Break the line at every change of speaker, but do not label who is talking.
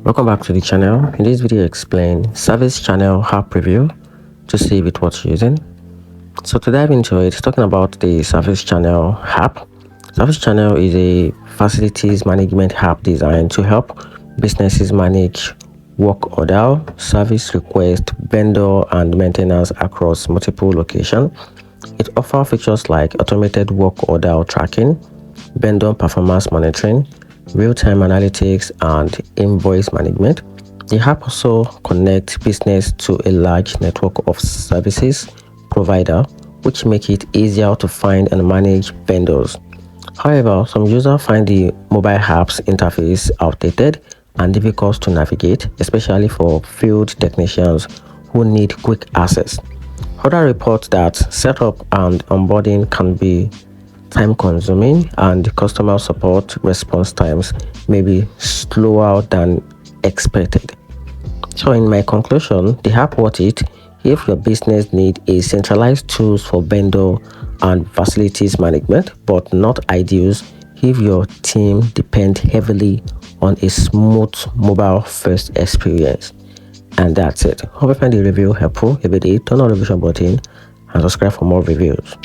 Welcome back to the channel. In this video, I explain Service Channel app review to see if it was using. So to dive into it, talking about the Service Channel app. Service Channel is a facilities management app designed to help businesses manage work order, service request, vendor, and maintenance across multiple locations. It offers features like automated work order tracking, vendor performance monitoring, real-time analytics, and invoice management. The app also connects business to a large network of services provider, which make it easier to find and manage vendors. However, some users find the mobile app's interface outdated and difficult to navigate, especially for field technicians who need quick access. Other report that setup and onboarding can be time-consuming and customer support response times may be slower than expected. So in my conclusion, the app worth it if your business needs a centralized tools for vendor and facilities management, but not ideal if your team depends heavily on a smooth mobile-first experience. And that's it. Hope you find the review helpful. If you did, turn on the notification button and subscribe for more reviews.